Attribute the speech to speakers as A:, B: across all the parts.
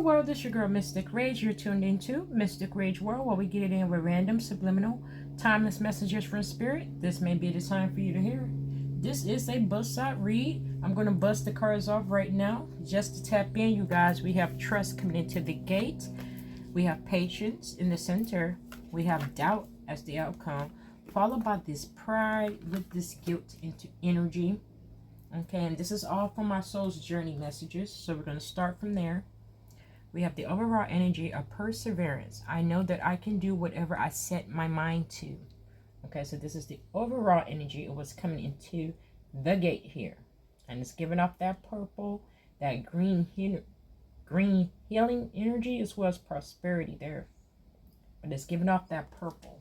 A: world, this your girl Mystic Rage. You're tuned into Mystic Rage World, where we get it in with random, subliminal, timeless messages from spirit. This may be the time for you to hear. This is a bust out read. I'm going to bust the cards off right now just to tap in, you guys. We have trust coming into the gate. We have patience in the center. We have doubt as the outcome, followed by this pride with this guilt into energy. Okay, and this is all from our soul's journey messages, so we're going to start from there. We have the overall energy of perseverance. I know that I can do whatever I set my mind to. Okay, so this is the overall energy of what's coming into the gate here. And it's giving off that purple, that green healing energy, as well as prosperity there. But it's giving off that purple.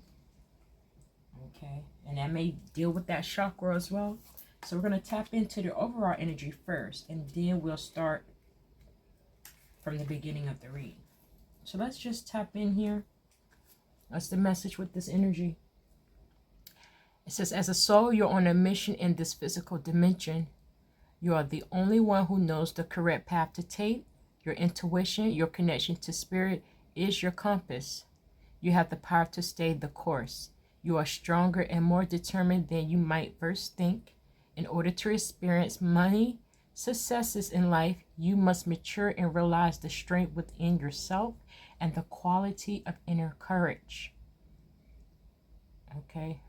A: Okay, and that may deal with that chakra as well. So we're going to tap into the overall energy first, and then we'll start from the beginning of the read. So let's just tap in here. That's the message with this energy. It says, as a soul, you're on a mission in this physical dimension. You are the only one who knows the correct path to take. Your intuition, your connection to spirit is your compass. You have the power to stay the course. You are stronger and more determined than you might first think. In order to experience money, successes in life, you must mature and realize the strength within yourself and the quality of inner courage. Okay.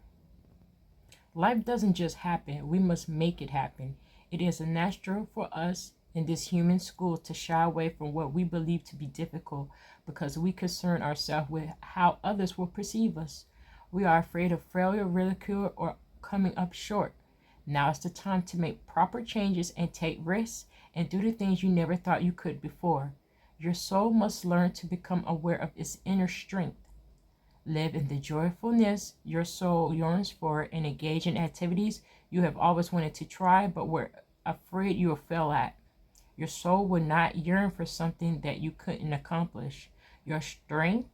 A: Life doesn't just happen. We must make it happen. It is natural for us in this human school to shy away from what we believe to be difficult because we concern ourselves with how others will perceive us. We are afraid of failure, ridicule, or coming up short. Now is the time to make proper changes and take risks and do the things you never thought you could before. Your soul must learn to become aware of its inner strength. Live in the joyfulness your soul yearns for and engage in activities you have always wanted to try but were afraid you will fail at. Your soul will not yearn for something that you couldn't accomplish. Your strength,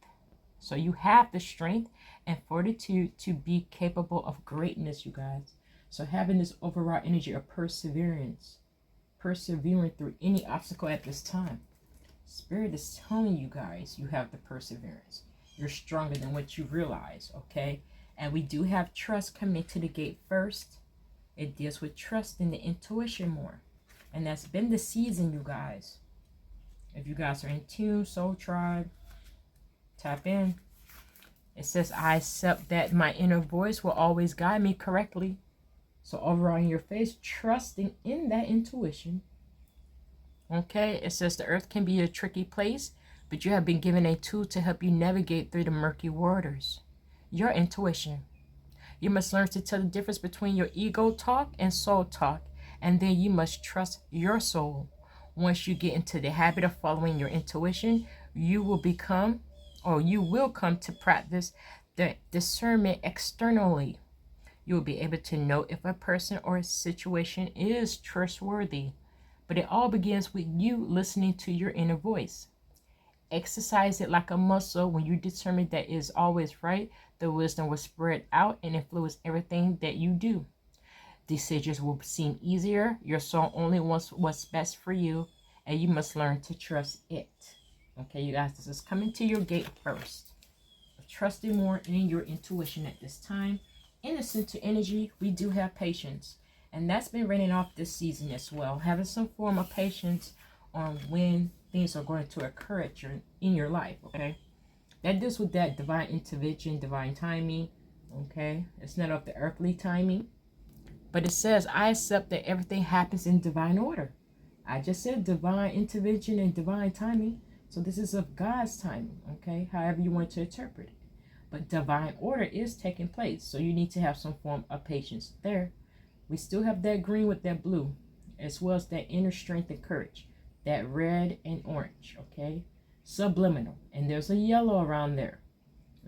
A: so you have the strength and fortitude to be capable of greatness, you guys. So having this overall energy of perseverance, persevering through any obstacle at this time. Spirit is telling you guys you have the perseverance. You're stronger than what you realize, okay? And we do have trust coming into the gate first. It deals with trust in the intuition more. And that's been the season, you guys. If you guys are in tune, soul tribe, tap in. It says, I accept that my inner voice will always guide me correctly. So overall in your face, trusting in that intuition. Okay, it says the earth can be a tricky place, but you have been given a tool to help you navigate through the murky waters. Your intuition. You must learn to tell the difference between your ego talk and soul talk, and then you must trust your soul. Once you get into the habit of following your intuition, you will come to practice the discernment externally. You will be able to know if a person or a situation is trustworthy. But it all begins with you listening to your inner voice. Exercise it like a muscle. When you determine that it is always right, the wisdom will spread out and influence everything that you do. Decisions will seem easier. Your soul only wants what's best for you, and you must learn to trust it. Okay, you guys, this is coming to your gate first. Trusting more in your intuition at this time. Innocent to energy, we do have patience, and that's been raining off this season as well. Having some form of patience on when things are going to occur in your life. Okay, that deals with that divine intervention, divine timing. Okay, it's not of the earthly timing, but it says I accept that everything happens in divine order. I just said divine intervention and divine timing, so this is of God's timing. Okay, however you want to interpret it. But divine order is taking place. So you need to have some form of patience there. We still have that green with that blue, as well as that inner strength and courage. That red and orange, okay? Subliminal. And there's a yellow around there.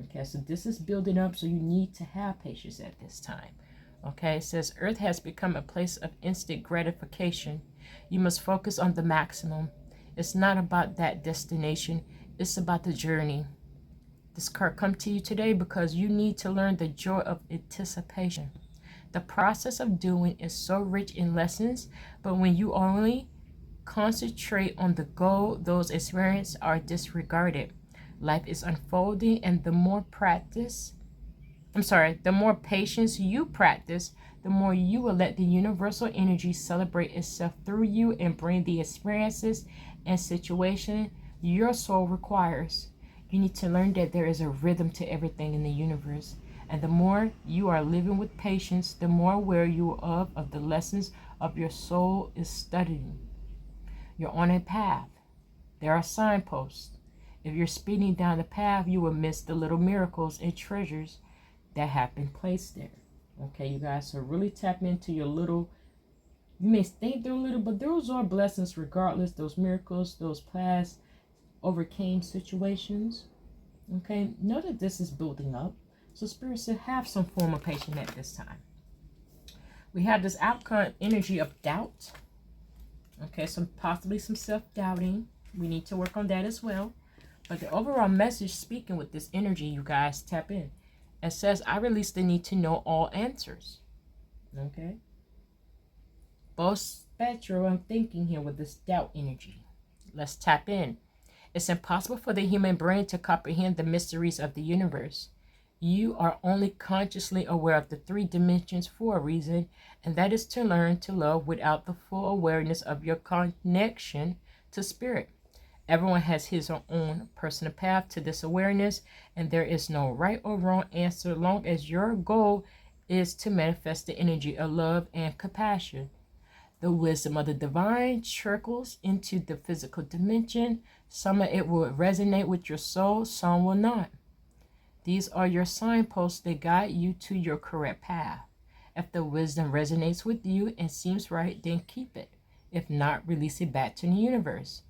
A: Okay, so this is building up, so you need to have patience at this time. Okay, it says Earth has become a place of instant gratification. You must focus on the maximum. It's not about that destination. It's about the journey. This card comes to you today because you need to learn the joy of anticipation. The process of doing is so rich in lessons, but when you only concentrate on the goal, those experiences are disregarded. Life is unfolding, and the more patience you practice, the more you will let the universal energy celebrate itself through you and bring the experiences and situation your soul requires. You need to learn that there is a rhythm to everything in the universe. And the more you are living with patience, the more aware you are of the lessons of your soul is studying. You're on a path. There are signposts. If you're speeding down the path, you will miss the little miracles and treasures that have been placed there. Okay, you guys, so really tap into your little, you may think they're little, but those are blessings regardless, those miracles, those past overcame situations. Okay, know that this is building up. So Spirit said have some form of patience at this time. We have this outcome energy of doubt. Okay, possibly some self-doubting. We need to work on that as well. But the overall message speaking with this energy, you guys tap in. It says, I release the need to know all answers. Okay. Both spectral and thinking here with this doubt energy. Let's tap in. It's impossible for the human brain to comprehend the mysteries of the universe. You are only consciously aware of the 3 dimensions for a reason, and that is to learn to love without the full awareness of your connection to spirit. Everyone has his or own personal path to this awareness, and there is no right or wrong answer long as your goal is to manifest the energy of love and compassion. The wisdom of the divine trickles into the physical dimension. Some of it will resonate with your soul, some will not. These are your signposts that guide you to your correct path. If the wisdom resonates with you and seems right, then keep it. If not, release it back to the universe.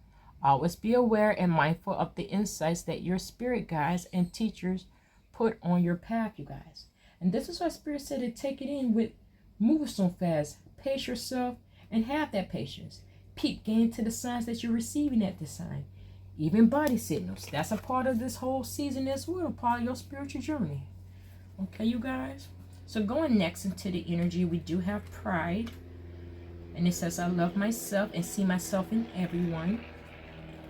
A: Always be aware and mindful of the insights that your spirit guides and teachers put on your path, you guys. And this is why Spirit said to take it in with moving so fast. Pace yourself and have that patience. Peep game to the signs that you're receiving at this time. Even body signals. That's a part of this whole season as well, part of your spiritual journey. Okay, you guys? So going next into the energy, we do have pride. And it says, I love myself and see myself in everyone.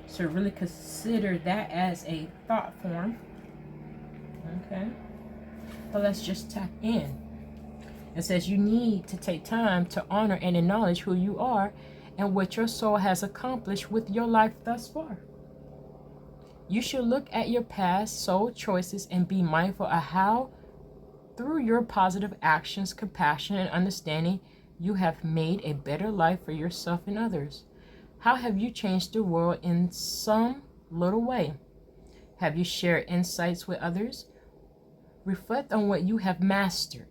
A: So really consider that as a thought form. Okay. But let's just tap in. It says you need to take time to honor and acknowledge who you are and what your soul has accomplished with your life thus far. You should look at your past soul choices and be mindful of how, through your positive actions, compassion, and understanding, you have made a better life for yourself and others. How have you changed the world in some little way? Have you shared insights with others? Reflect on what you have mastered.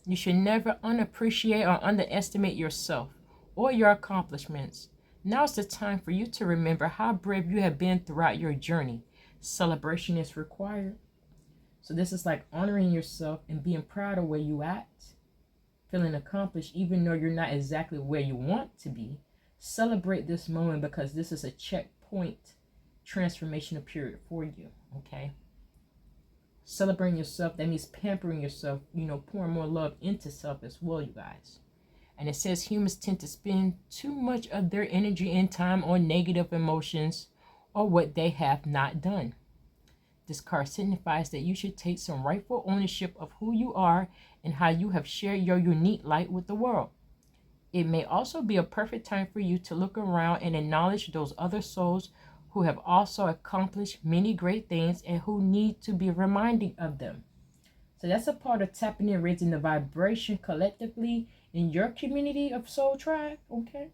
A: You should never unappreciate or underestimate yourself or your accomplishments. Now is the time for you to remember how brave you have been throughout your journey. Celebration is required. So this is like honoring yourself and being proud of where you at, feeling accomplished even though you're not exactly where you want to be. Celebrate this moment because this is a checkpoint transformational period for you, okay? Celebrating yourself, that means pampering yourself, pouring more love into self as well, you guys. And it says humans tend to spend too much of their energy and time on negative emotions or what they have not done. This card signifies that you should take some rightful ownership of who you are and how you have shared your unique light with the world. It may also be a perfect time for you to look around and acknowledge those other souls who have also accomplished many great things and who need to be reminded of them. So that's a part of tapping and raising the vibration collectively in your community of soul tribe, okay?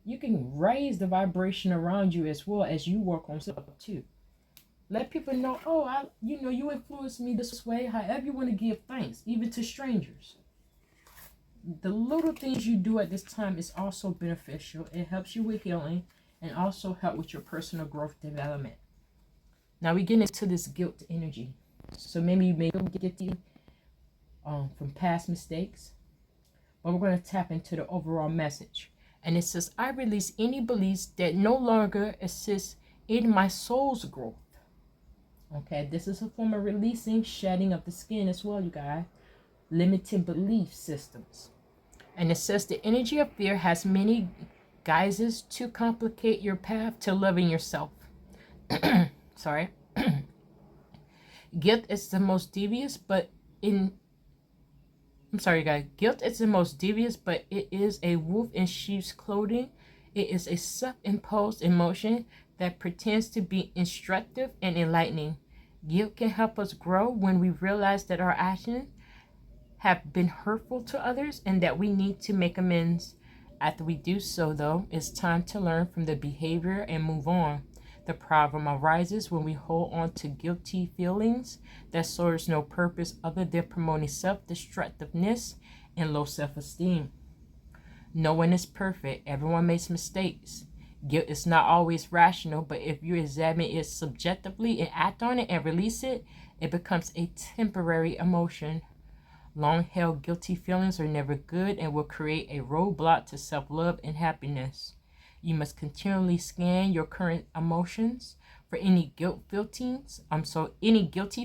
A: You can raise the vibration around you as well as you work on self too. Let people know, you influenced me this way, however you want to give thanks, even to strangers. The little things you do at this time is also beneficial. It helps you with healing and also help with your personal growth development. Now we get into this guilt energy. So maybe you may get guilty from past mistakes, but we're going to tap into the overall message. And it says, I release any beliefs that no longer assist in my soul's growth. Okay, this is a form of releasing, shedding of the skin as well, you guys. Limiting belief systems. And it says the energy of fear has many guises to complicate your path to loving yourself. Sorry. Guilt is the most devious, but I'm sorry, guys. Guilt is the most devious, but it is a wolf in sheep's clothing. It is a self-imposed emotion that pretends to be instructive and enlightening. Guilt can help us grow when we realize that our actions have been hurtful to others and that we need to make amends. After we do so, though, it's time to learn from the behavior and move on. The problem arises when we hold on to guilty feelings that serves no purpose other than promoting self-destructiveness and low self-esteem. No one is perfect. Everyone makes mistakes. Guilt is not always rational, but if you examine it subjectively and act on it and release it, it becomes a temporary emotion. Long-held guilty feelings are never good and will create a roadblock to self-love and happiness. You must continually scan your current emotions for any guilty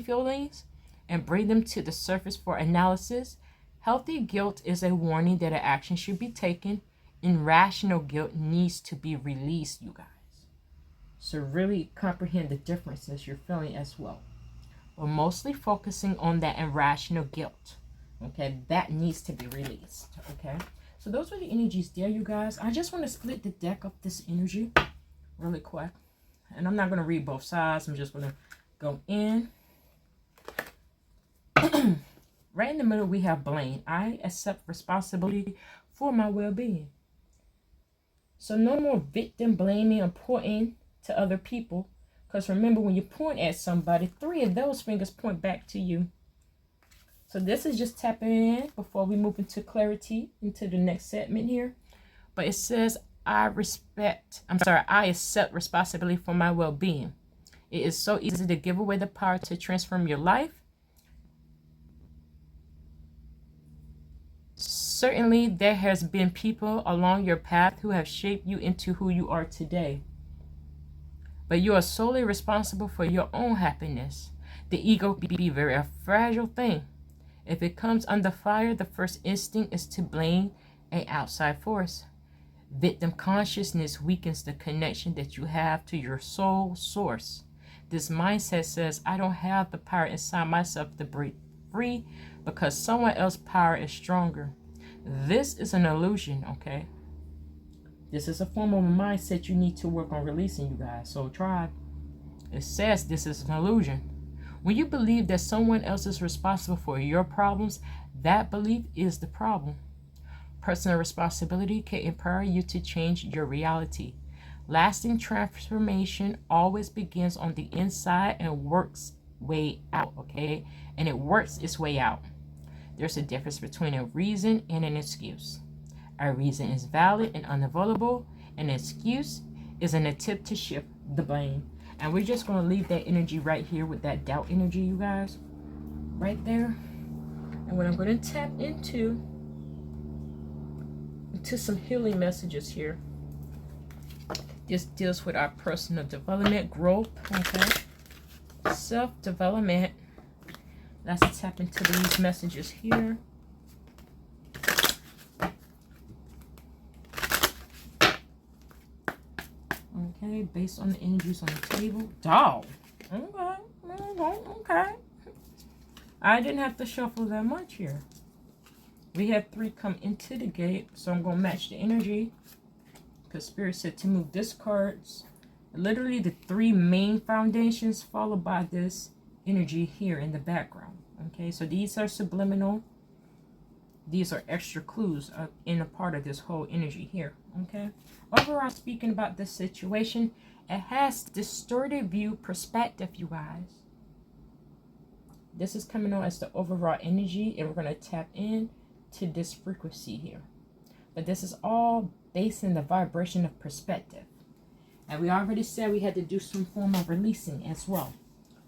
A: feelings and bring them to the surface for analysis. Healthy guilt is a warning that an action should be taken. Irrational guilt needs to be released, you guys. So really comprehend the differences you're feeling as well. We're mostly focusing on that irrational guilt. Okay, that needs to be released. Okay. So those are the energies there, you guys. I just want to split the deck of this energy really quick. And I'm not going to read both sides. I'm just going to go in. Right in the middle, we have blame. I accept responsibility for my well-being. So no more victim blaming and pointing to other people. Because remember, when you point at somebody, 3 of those fingers point back to you. So this is just tapping in before we move into clarity into the next segment here. But it says, I accept responsibility for my well-being. It is so easy to give away the power to transform your life. Certainly, there has been people along your path who have shaped you into who you are today. But you are solely responsible for your own happiness. The ego can be a very fragile thing. If it comes under fire, the first instinct is to blame an outside force. Victim consciousness weakens the connection that you have to your soul source. This mindset says, I don't have the power inside myself to break free because someone else's power is stronger. This is an illusion, okay? This is a form of a mindset you need to work on releasing, you guys. So try. It says this is an illusion. When you believe that someone else is responsible for your problems, that belief is the problem. Personal responsibility can empower you to change your reality. Lasting transformation always begins on the inside and works way out, okay? And it works its way out. There's a difference between a reason and an excuse. A reason is valid and unavoidable. An excuse is an attempt to shift the blame. And we're just going to leave that energy right here with that doubt energy, you guys. Right there. And what I'm going to tap into some healing messages here. This deals with our personal development, growth, okay? Self-development. Let's tap into these messages here. Okay, based on the energies on the table. Dog. Okay. I didn't have to shuffle that much here. We had 3 come into the gate, so I'm going to match the energy. Because Spirit said to move this cards. Literally the 3 main foundations followed by this energy here in the background. Okay, so these are subliminal. These are extra clues in a part of this whole energy here. Okay, overall speaking about this situation, it has distorted view perspective, you guys. This is coming on as the overall energy, and we're going to tap in to this frequency here. But this is all based in the vibration of perspective. And we already said we had to do some form of releasing as well.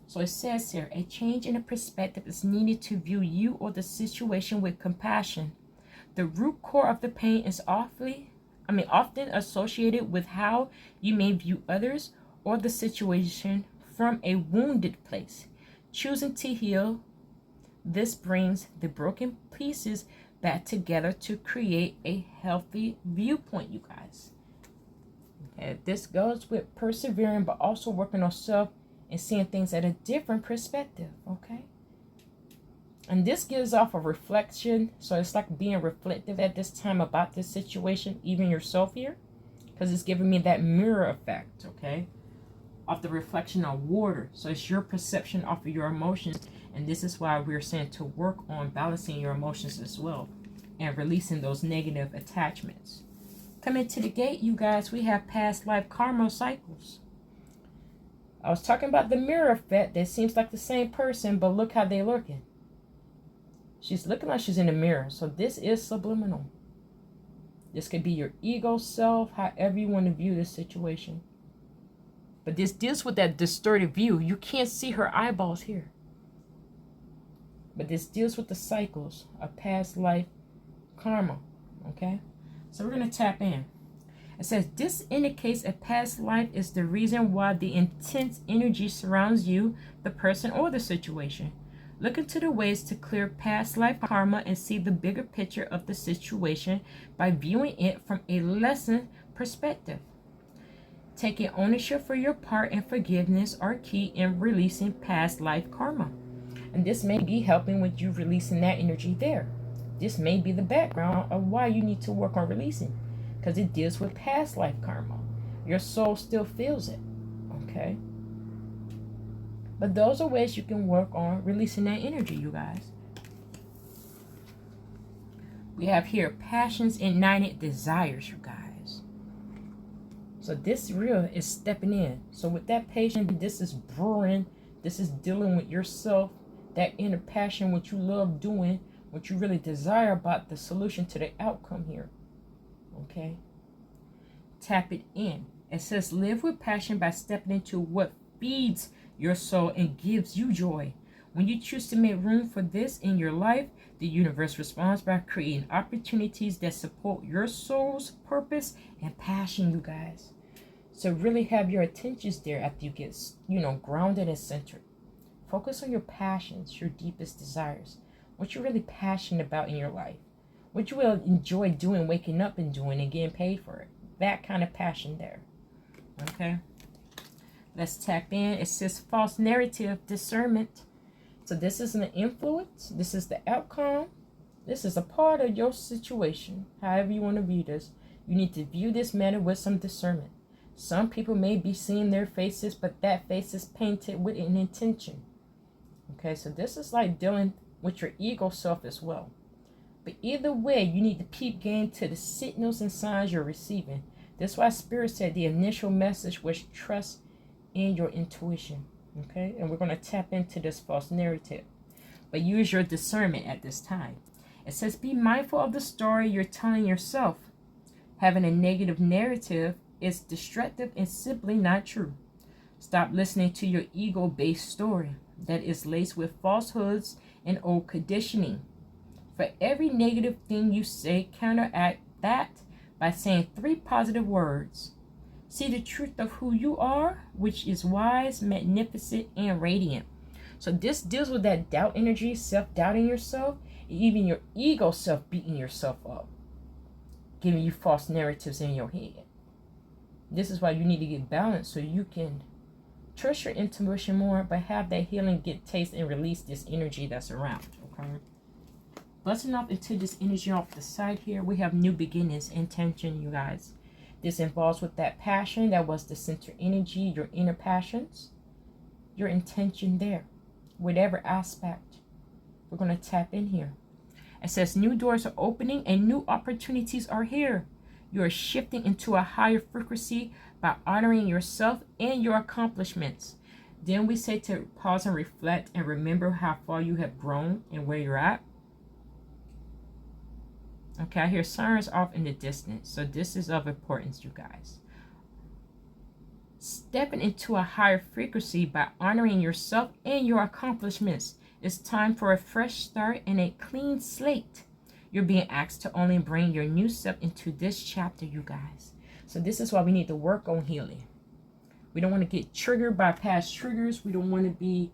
A: So it says here, a change in the perspective is needed to view you or the situation with compassion. The root core of the pain is often associated with how you may view others or the situation from a wounded place. Choosing to heal, this brings the broken pieces back together to create a healthy viewpoint, you guys. Okay, this goes with persevering, but also working on self and seeing things at a different perspective. Okay. And this gives off a reflection. So it's like being reflective at this time about this situation, even yourself here. Because it's giving me that mirror effect, okay? Of the reflection of water. So it's your perception off of your emotions. And this is why we're saying to work on balancing your emotions as well. And releasing those negative attachments. Coming to the gate, you guys, we have past life karma cycles. I was talking about the mirror effect. That seems like the same person, but look how they're looking. She's looking like she's in the mirror. So this is subliminal. This could be your ego self, however you want to view this situation. But this deals with that distorted view. You can't see her eyeballs here. But this deals with the cycles of past life karma. Okay? So we're going to tap in. It says, this indicates a past life is the reason why the intense energy surrounds you, the person, or the situation. Look into the ways to clear past life karma and see the bigger picture of the situation by viewing it from a lesson perspective. Taking ownership for your part and forgiveness are key in releasing past life karma. And this may be helping with you releasing that energy there. This may be the background of why you need to work on releasing, because it deals with past life karma. Your soul still feels it. Okay? But those are ways you can work on releasing that energy, you guys. We have here passions, ignited desires, you guys. So this real is stepping in. So with that patience, this is brewing. This is dealing with yourself, that inner passion, what you love doing, what you really desire about the solution to the outcome here. Okay? Tap it in. It says live with passion by stepping into what feeds your soul and gives you joy. When you choose to make room for this in your life, the universe responds by creating opportunities that support your soul's purpose and passion, you guys. So really have your attentions there after you get, grounded and centered. Focus on your passions, your deepest desires. What you're really passionate about in your life. What you will enjoy doing, waking up and doing and getting paid for it. That kind of passion there. Okay? Let's tap in. It says false narrative discernment. So this is an influence. This is the outcome. This is a part of your situation. However you want to view this. You need to view this matter with some discernment. Some people may be seeing their faces, but that face is painted with an intention. Okay, so this is like dealing with your ego self as well. But either way, you need to keep getting to the signals and signs you're receiving. That's why Spirit said the initial message was trust in your intuition. Okay, and we're going to tap into this false narrative. But use your discernment at this time. It says be mindful of the story you're telling yourself. Having a negative narrative is destructive and simply not true. Stop listening to your ego-based story that is laced with falsehoods and old conditioning. For every negative thing you say, counteract that by saying 3 positive words. See the truth of who you are, which is wise, magnificent, and radiant. So this deals with that doubt energy, self-doubting yourself, and even your ego self beating yourself up, giving you false narratives in your head. This is why you need to get balanced so you can trust your intuition more, but have that healing get taste and release this energy that's around. Okay. Busting off into this energy off the side here, we have new beginnings, intention, you guys. This involves with that passion, that was the center energy, your inner passions, your intention there, whatever aspect. We're going to tap in here. It says new doors are opening and new opportunities are here. You are shifting into a higher frequency by honoring yourself and your accomplishments. Then we say to pause and reflect and remember how far you have grown and where you're at. Okay, I hear sirens off in the distance. So this is of importance, you guys. Stepping into a higher frequency by honoring yourself and your accomplishments. It's time for a fresh start and a clean slate. You're being asked to only bring your new self into this chapter, you guys. So this is why we need to work on healing. We don't want to get triggered by past triggers. We don't want to be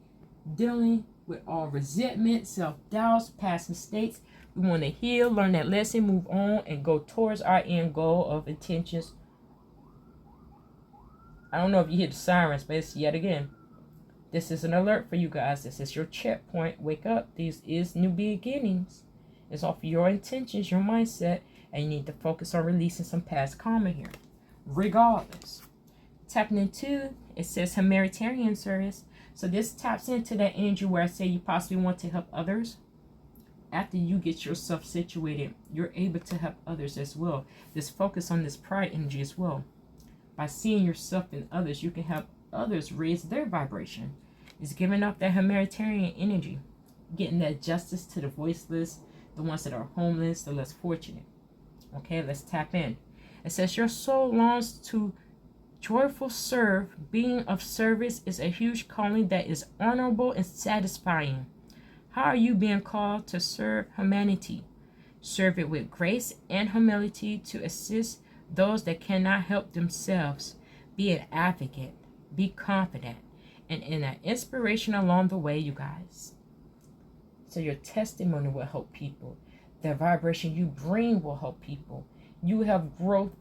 A: dealing with all resentment, self-doubts, past mistakes. We want to heal, learn that lesson, move on, and go towards our end goal of intentions I don't know if you hear the sirens, but it's yet again. This is an alert for you guys. This is your checkpoint. Wake up. These is new beginnings. It's off your intentions, your mindset, and you need to focus on releasing some past karma here. Regardless. Tapping into, it says humanitarian service. So this taps into that energy where I say you possibly want to help others. After you get yourself situated, you're able to help others as well. This focus on this pride energy as well. By seeing yourself in others, you can help others raise their vibration. It's giving off that humanitarian energy, getting that justice to the voiceless, the ones that are homeless, the less fortunate. Okay, let's tap in. It says your soul longs to joyful serve. Being of service is a huge calling that is honorable and satisfying. How are you being called to serve humanity? Serve it with grace and humility to assist those that cannot help themselves. Be an advocate. Be confident. And in an inspiration along the way, you guys. So your testimony will help people. The vibration you bring will help people. You have growth,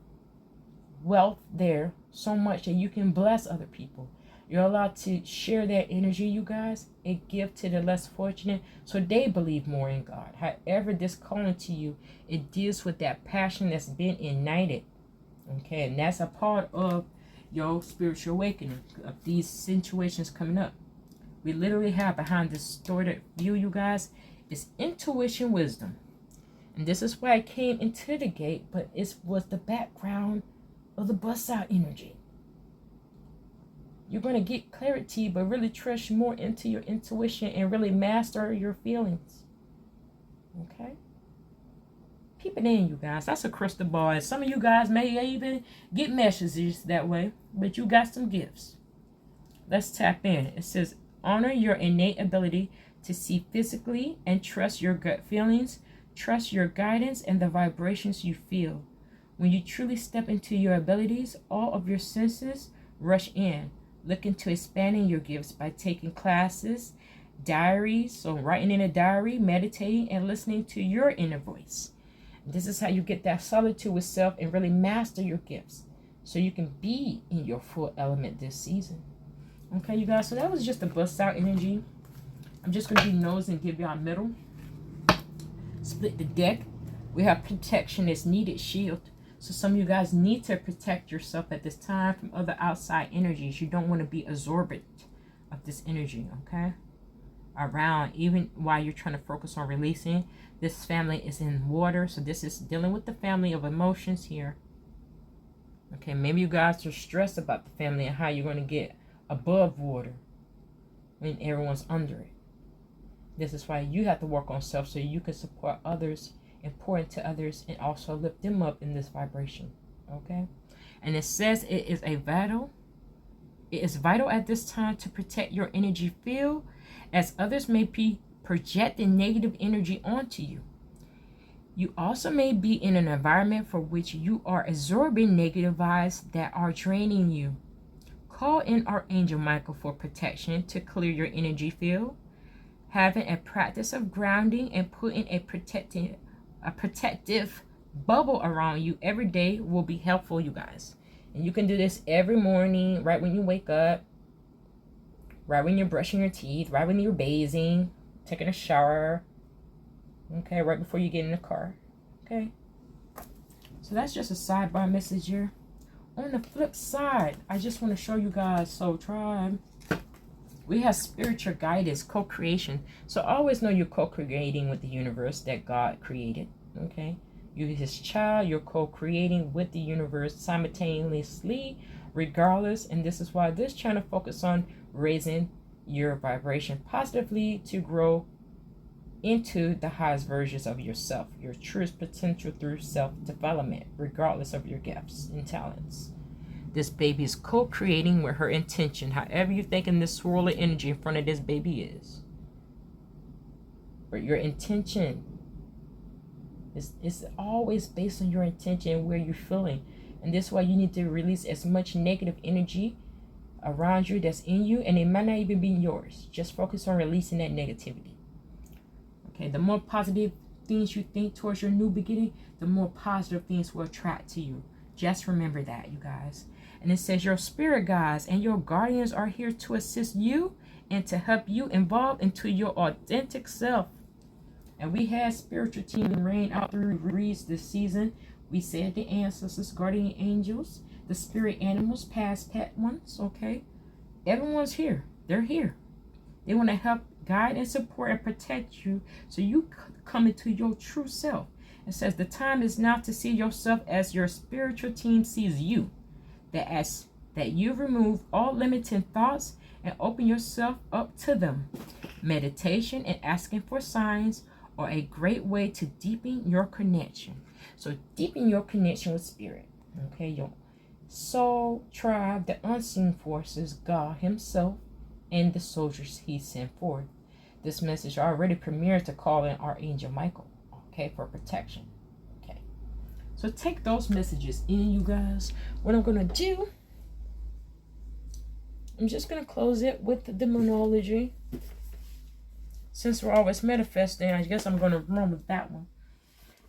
A: wealth there so much that you can bless other people. You're allowed to share that energy, you guys, and give to the less fortunate so they believe more in God. However this calling to you, it deals with that passion that's been ignited. Okay, and that's a part of your spiritual awakening, of these situations coming up. We literally have behind this distorted view, you guys, is intuition wisdom. And this is why I came into the gate, but it was the background of the bust out energy. You're going to get clarity, but really trust more into your intuition and really master your feelings. Okay? Keep it in, you guys. That's a crystal ball. And some of you guys may even get messages that way, but you got some gifts. Let's tap in. It says, honor your innate ability to see physically and trust your gut feelings. Trust your guidance and the vibrations you feel. When you truly step into your abilities, all of your senses rush in. Look into expanding your gifts by taking classes, diaries, so writing in a diary, meditating, and listening to your inner voice. This is how you get that solitude with self and really master your gifts so you can be in your full element this season. Okay, you guys, so that was just a bust out energy. I'm just going to do nose and give y'all middle. Split the deck. We have protection is needed, shield. So some of you guys need to protect yourself at this time from other outside energies. You don't want to be absorbent of this energy, okay? Around, even while you're trying to focus on releasing. This family is in water, so this is dealing with the family of emotions here. Okay, maybe you guys are stressed about the family and how you're going to get above water when everyone's under it. This is why you have to work on self so you can support others and pour into others and also lift them up in this vibration. Okay, and it says it is vital at this time to protect your energy field, as others may be projecting negative energy onto you. You also may be in an environment for which you are absorbing negative vibes that are draining you. Call in Archangel Michael for protection to clear your energy field. Having a practice of grounding and putting a protective bubble around you every day will be helpful, you guys. And you can do this every morning, right when you wake up, right when you're brushing your teeth, right when you're bathing, taking a shower, okay, right before you get in the car. Okay, so that's just a sidebar message here. On the flip side, I just want to show you guys, so tribe, we have spiritual guidance, co-creation. So always know you're co-creating with the universe that God created. Okay, you're his child, you're co-creating with the universe simultaneously, regardless. And this is why this channel focuses on raising your vibration positively to grow into the highest versions of yourself, your truest potential through self-development, regardless of your gifts and talents. This baby is co-creating with her intention, however you're thinking this swirl of energy in front of this baby is. But your intention is always based on your intention and where you're feeling. And this is why you need to release as much negative energy around you that's in you, and it might not even be yours. Just focus on releasing that negativity. Okay, the more positive things you think towards your new beginning, the more positive things will attract to you. Just remember that, you guys. And it says your spirit guides and your guardians are here to assist you and to help you evolve into your authentic self. And we had spiritual team rain out through reads this season. We said the ancestors, guardian angels, the spirit animals, past pet ones, okay? Everyone's here. They're here. They want to help guide and support and protect you so you come into your true self. It says the time is now to see yourself as your spiritual team sees you. That you remove all limiting thoughts and open yourself up to them. Meditation and asking for signs are a great way to deepen your connection. So deepen your connection with spirit. Okay, your soul, tribe, the unseen forces, God himself, and the soldiers he sent forth. This message already premiered to call in Archangel Michael, okay, for protection. Okay, so take those messages in, you guys. What I'm going to do, I'm just going to close it with the demonology. Since we're always manifesting, I guess I'm going to run with that one.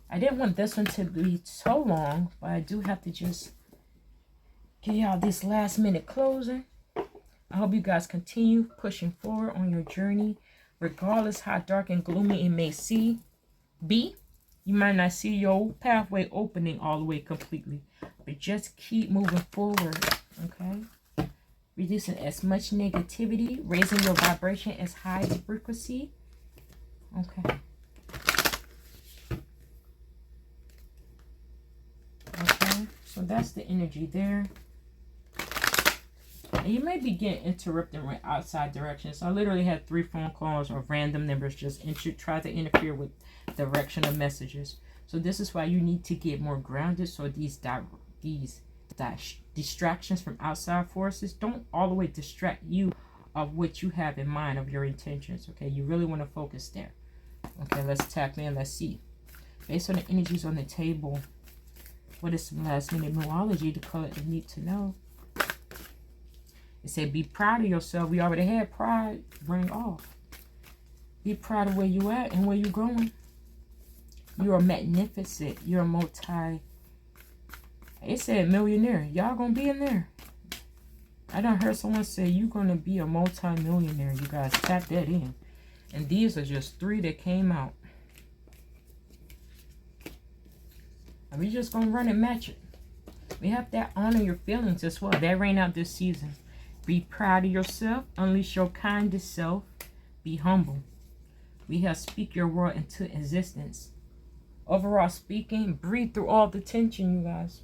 A: I didn't want this one to be so long, but I do have to just give y'all this last minute closing. I hope you guys continue pushing forward on your journey, regardless how dark and gloomy it may be. You might not see your pathway opening all the way completely, but just keep moving forward, okay? Reducing as much negativity, raising your vibration as high as frequency, okay? Okay, so that's the energy there. And you may be getting interrupted with outside directions. So I literally had 3 phone calls of random numbers just try to interfere with direction of messages. So this is why you need to get more grounded. So these distractions from outside forces don't all the way distract you of what you have in mind, of your intentions. Okay, you really want to focus there. Okay, let's tap in. Let's see. Based on the energies on the table, what is some last minute numerology the collective need to know? It said, be proud of yourself. We already had pride ring off. Be proud of where you at and where you're going. You are magnificent. You're a it said millionaire. Y'all gonna be in there. I done heard someone say you're gonna be a multi-millionaire. You guys tap that in. And these are just 3 that came out. And we just gonna run and match it. We have to honor your feelings as well. That ran out this season. Be proud of yourself. Unleash your kindest self. Be humble. We have speak your word into existence. Overall speaking, breathe through all the tension, you guys.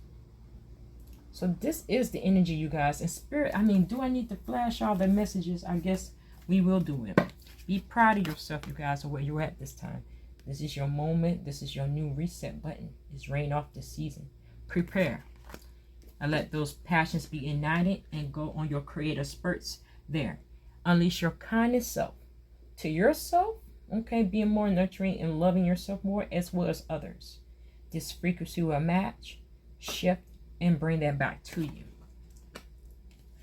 A: So this is the energy, you guys. And spirit, do I need to flash all the messages? I guess we will do it. Be proud of yourself, you guys, or where you're at this time. This is your moment. This is your new reset button. It's rain off this season. Prepare. And let those passions be ignited and go on your creative spurts there. Unleash your kindest self to yourself. Okay, being more nurturing and loving yourself more as well as others. This frequency will match, shift, and bring that back to you.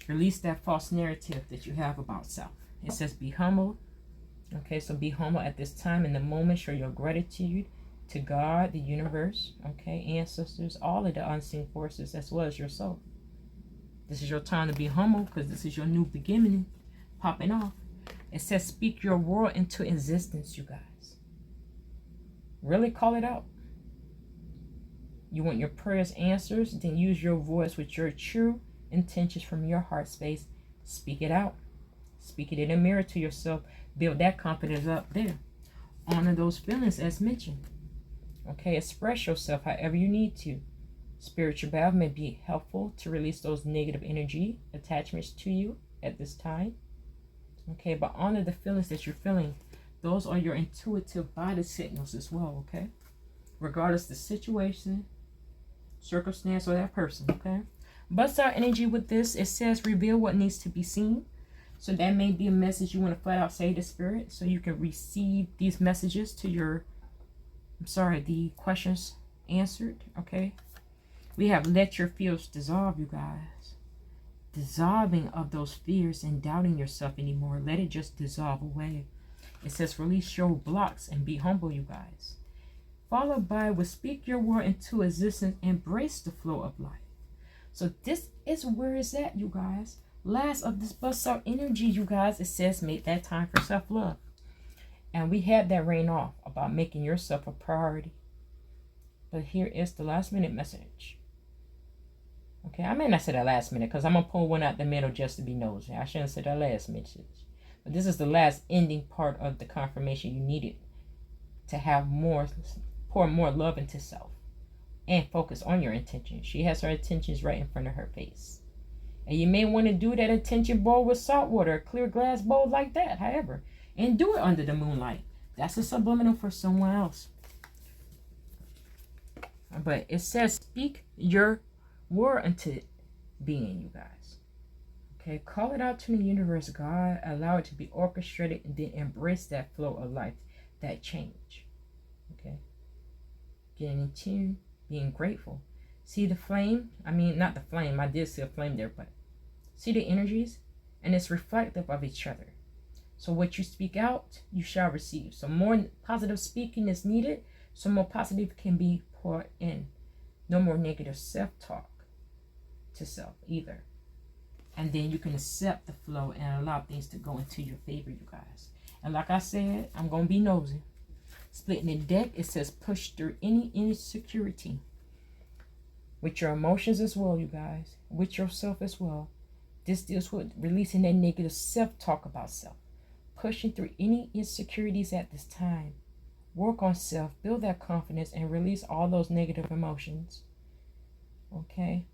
A: Release that false narrative that you have about self. It says be humble. Okay, so be humble at this time in the moment. Show your gratitude to God, the universe, okay, ancestors, all of the unseen forces, as well as yourself. This is your time to be humble because this is your new beginning popping off. It says speak your word into existence, you guys. Really call it out. You want your prayers answered, then use your voice with your true intentions from your heart space. Speak it out. Speak it in the mirror to yourself. Build that confidence up there. Honor those feelings as mentioned. Okay, express yourself however you need to. Spiritual bath may be helpful to release those negative energy attachments to you at this time. Okay, but honor the feelings that you're feeling. Those are your intuitive body signals as well, okay? Regardless the situation, circumstance, or that person, okay? Bust out energy with this. It says reveal what needs to be seen. So that may be a message you want to flat out say to spirit so you can receive these messages to your, the questions answered, okay? We have let your fears dissolve, you guys. Dissolving of those fears and doubting yourself anymore. Let it just dissolve away. It says release your blocks and be humble, you guys. Followed by will speak your word into existence. Embrace the flow of life. So this is where it's at, you guys. Last of this bust out energy, you guys, it says make that time for self-love. And we had that rain off about making yourself a priority. But here is the last minute message. Okay, I may not say that last minute because I'm going to pull one out the middle just to be nosy. I shouldn't say that last message. But this is the last ending part of the confirmation you needed to have more, pour more love into self and focus on your intentions. She has her intentions right in front of her face. And you may want to do that intention bowl with salt water, a clear glass bowl like that, however. And do it under the moonlight. That's a subliminal for someone else. But it says speak your word into being, you guys. Okay, call it out to the universe, God. Allow it to be orchestrated and then embrace that flow of life, that change. Okay, getting in tune, being grateful. See the flame? I mean, not the flame. I did see a flame there, but see the energies? And it's reflective of each other. So what you speak out, you shall receive. So more positive speaking is needed. So more positive can be poured in. No more negative self-talk to self either. And then you can accept the flow and allow things to go into your favor, you guys. And like I said, I'm going to be nosy. Splitting the deck, it says push through any insecurity. With your emotions as well, you guys. With yourself as well. This deals with releasing that negative self-talk about self. Pushing through any insecurities at this time. Work on self, build that confidence, and release all those negative emotions. Okay?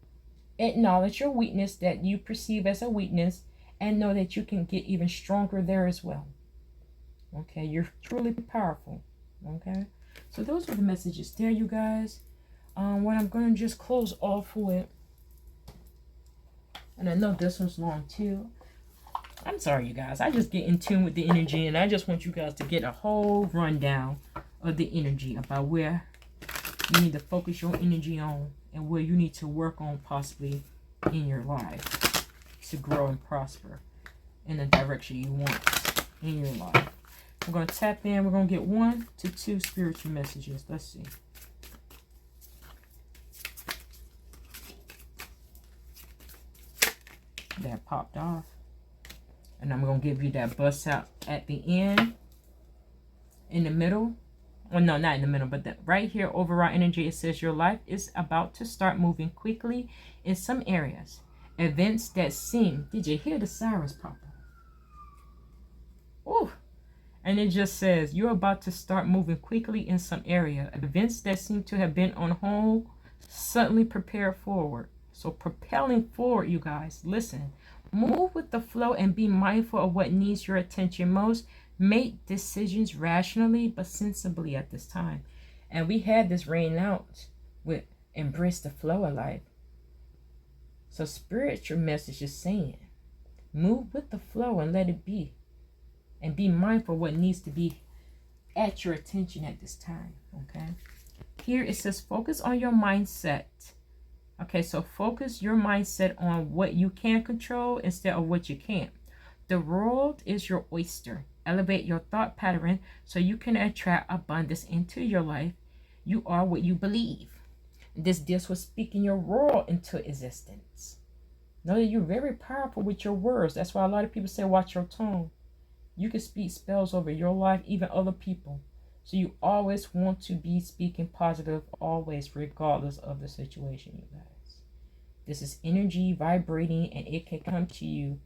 A: Acknowledge your weakness that you perceive as a weakness, and know that you can get even stronger there as well. Okay? You're truly powerful. Okay? So those are the messages there, you guys. What I'm going to just close off with, and I know this one's long too. I'm sorry, you guys. I just get in tune with the energy, and I just want you guys to get a whole rundown of the energy about where you need to focus your energy on and where you need to work on possibly in your life to grow and prosper in the direction you want in your life. We're going to tap in. We're going to get 1 to 2 spiritual messages. Let's see. That popped off. And I'm going to give you that bust out at the end. In the middle. Well, no, not in the middle, but right here, overall energy, it says your life is about to start moving quickly in some areas. Events that seem... Did you hear the sirens pop up? Ooh. And it just says you're about to start moving quickly in some area. Events that seem to have been on hold suddenly prepare forward. So propelling forward, you guys. Listen. Move with the flow and be mindful of what needs your attention most. Make decisions rationally but sensibly at this time. And we had this rain out with embrace the flow of life. So spiritual message is saying, move with the flow and let it be. And be mindful of what needs to be at your attention at this time. Okay. Here it says focus on your mindset. Okay, so focus your mindset on what you can control instead of what you can't. The world is your oyster. Elevate your thought pattern so you can attract abundance into your life. You are what you believe. This deals with speaking your world into existence. Know that you're very powerful with your words. That's why a lot of people say watch your tone. You can speak spells over your life, even other people. So you always want to be speaking positive, always, regardless of the situation, you guys. This is energy vibrating, and it can come to you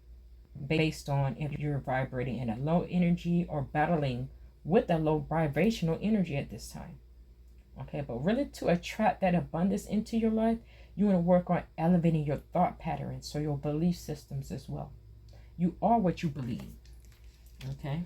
A: based on if you're vibrating in a low energy or battling with a low vibrational energy at this time. Okay, but really to attract that abundance into your life, you want to work on elevating your thought patterns, so your belief systems as well. You are what you believe. Okay.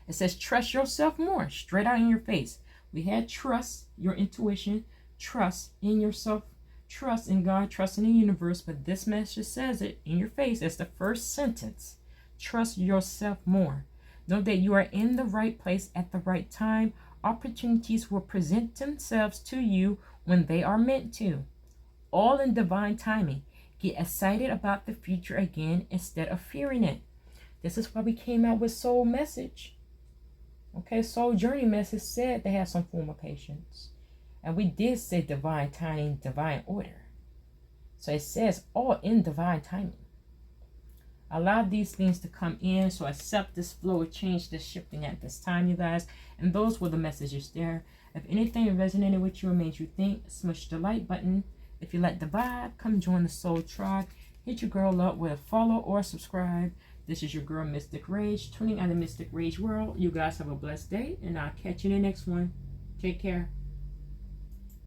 A: It says trust yourself more, straight out in your face. We had trust, your intuition, trust in yourself, trust in God, trust in the universe, but this message says it in your face. It's the first sentence. Trust yourself more. Know that you are in the right place at the right time. Opportunities will present themselves to you when they are meant to. All in divine timing. Get excited about the future again instead of fearing it. This is why we came out with soul message. Okay, soul journey message said they have some form of patience. And we did say divine timing, divine order. So it says all in divine timing. Allow these things to come in. So accept this flow of change that's shifting at this time, you guys. And those were the messages there. If anything resonated with you or made you think, smush the like button. If you like the vibe, come join the Soul Tribe. Hit your girl up with a follow or subscribe. This is your girl, Mystic Rage, tuning on the Mystic Rage world. You guys have a blessed day, and I'll catch you in the next one. Take care.